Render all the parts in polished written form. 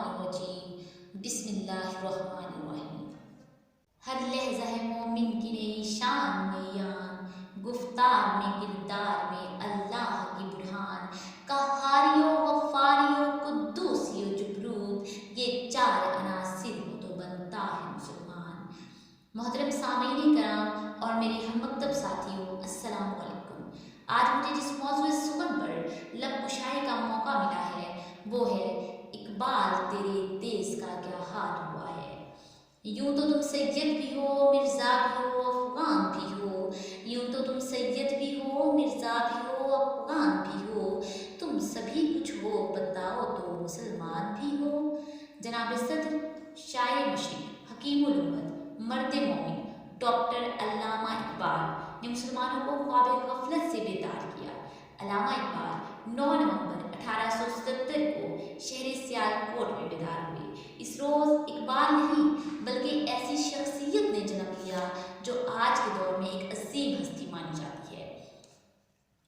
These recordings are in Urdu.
الرجیم بسم اللہ الرحمن الرحیم۔ ہر لحظہ ہے مومن کی نئی شان میں یان، گفتار میں کردار میں اللہ کی برہان، قہاریو غفاریو قدوسیو جبروت، یہ چار عناصر ہو تو بنتا ہے مسلمان۔ محترم سامعین کرام اور میرے ہم مکتب ساتھیوں، السلام علیکم۔ آج مجھے جس موضوع سخن پر لب کشائی کا موقع ملا ہے وہ ہے اقبال تیرے دیس کا کیا حال ہوا ہے۔ یوں تو تم سید بھی ہو، مرزا بھی ہو، افغان بھی ہو، یوں تو تم سید بھی ہو، مرزا بھی ہو، افغان بھی ہو، تم سبھی کچھ ہو، بتاؤ تو مسلمان بھی ہو۔ جناب صدر شاعر مشرق، حکیم الامت، مرد مومن ڈاکٹر علامہ اقبال نے مسلمانوں کو خواب غفلت سے بیدار کیا۔ علامہ اقبال 9 نومبر 1877 کو شہر سیالکوٹ میں بیدار ہوئے۔ اس روز اقبال نہیں بلکہ ایسی شخصیت نے جنم لیا جو آج کے دور میں ایک عظیم ہستی مانی جاتی ہے۔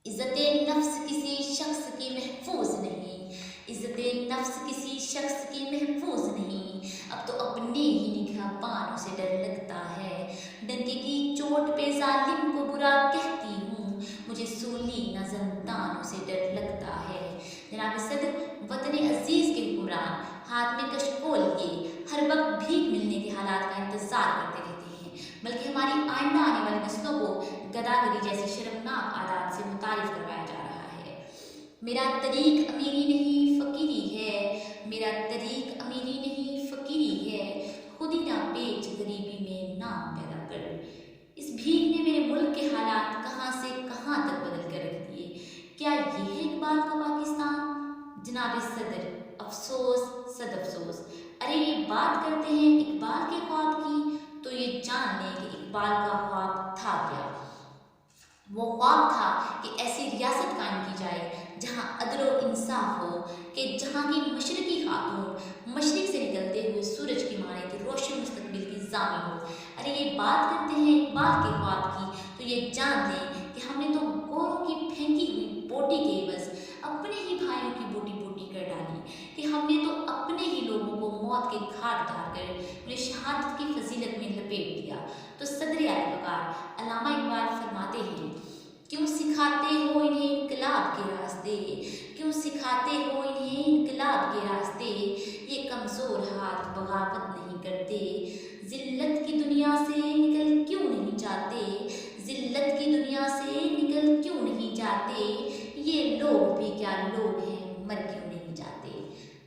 عزت نفس کسی شخص کی محفوظ نہیں، عزت نفس کسی شخص کی محفوظ نہیں، اب تو اپنے ہی نگہبانوں سے ڈر لگتا ہے، ڈنکے کی چوٹ پہ ظالم کو برا کہتی ہوں، مجھے سولی نہ زندانوں سے ڈر لگتا ہے۔ جناب صدر وطن عزیز کے حکمران ہاتھ میں کشکول لیے ہر وقت بھیک ملنے کے حالات کا انتظار کرتے رہتے ہیں، بلکہ ہماری آئندہ آنے والی نسلوں کو گداگری جیسی شرمناک عادات سے متعارف کروایا جا رہا ہے۔ میرا طریق امیری نہیں فقیری ہے، میرا طریق امیری نہیں فقیری ہے، خود ہی نہ بیچ غریبی میں نام پیدا کر۔ اس بھیک نے میرے ملک کے حالات کہاں سے کہاں تک بدل کر رکھ دیے۔ کیا یہ ہے اقبال کا پاکستان؟ جناب صدر افسوس صد افسوس۔ ارے یہ بات کرتے ہیں اقبال کے خواب کی تو یہ جان لیں کہ اقبال کا خواب تھا کیا۔ وہ خواب تھا کہ ایسی ریاست قائم کی جائے جہاں عدل و انصاف ہو، کہ جہاں کی مشرقی خاتون مشرق سے نکلتے ہوئے سورج کی مانند روشن مستقبل کی ضامن ہو۔ ارے یہ بات کرتے ہیں اقبال کے خواب کی تو یہ جان لیں کہ ہم نے تو گوروں کی پھینکی ہوئی بوٹی کے عوض اپنے ہی بھائیوں کی بوٹی بوٹی کر ڈالی، کہ ہم نے تو اپنے ہی لوگوں کو موت کے گھاٹ اتار کر انہیں شہادت کی فضیلت میں لپیٹ دیا۔ تو صدر اعلی وقار علامہ اقبال فرماتے ہیں، کیوں سکھاتے ہو انہیں انقلاب کے راستے، کیوں سکھاتے ہو انہیں انقلاب کے راستے، یہ کمزور ہاتھ بغاوت نہیں کرتے، ذلت کی دنیا سے نکل کیوں نہیں جاتے، ذلت کی دنیا سے نکل کیوں نہیں جاتے، یہ لوگ بھی کیا لوگ ہیں، مر کیوں نہیں جاتے۔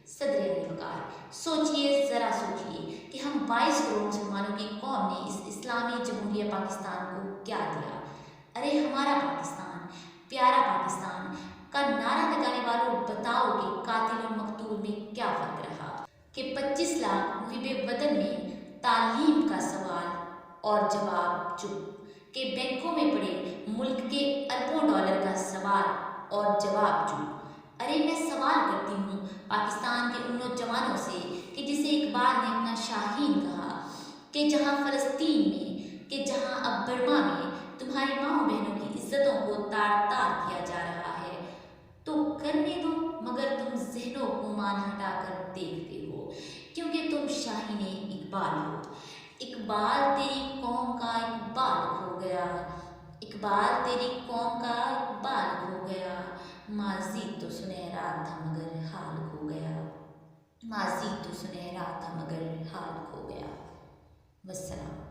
صدر اعلی وقار سوچئے، ذرا سوچئے کہ ہم 22 کروڑ مسلمانوں کی قوم نے اس اسلامی جمہوریہ پاکستان کو کیا دیا۔ ارے ہمارا پاکستان، پیارا پاکستان کا نعرہ لگانے والوں بتاؤ کہ قاتل اور مقتول میں کیا فرق رہا، کہ 25 لاکھ محب وطن میں تعلیم کا سوال اور جواب چپ، کہ بینکوں میں پڑے ملک کے اربوں ڈالر کا سوال اور جواب چپ۔ ارے میں سوال کرتی ہوں پاکستان کے ان نوجوانوں سے کہ جسے اقبال نے اپنا شاہین کہا، کہ جہاں فلسطین میں، کہ جہاں اب برما میں تمہاری ماں بہنوں کی عزتوں کو تار تار کیا جا رہا ہے تو کرنے دو، مگر تم ذہنوں کو مان ہٹا کر دیکھتے ہو، کیونکہ تم شاہین اقبال ہو۔ اقبال تیری قوم کا اقبال کھو گیا، اقبال تیری قوم کا اقبال کھو گیا، ماضی تو سنہرا تھا مگر حال کھو گیا، ماضی تو سنہرا تھا مگر حال کھو گیا۔ والسلام۔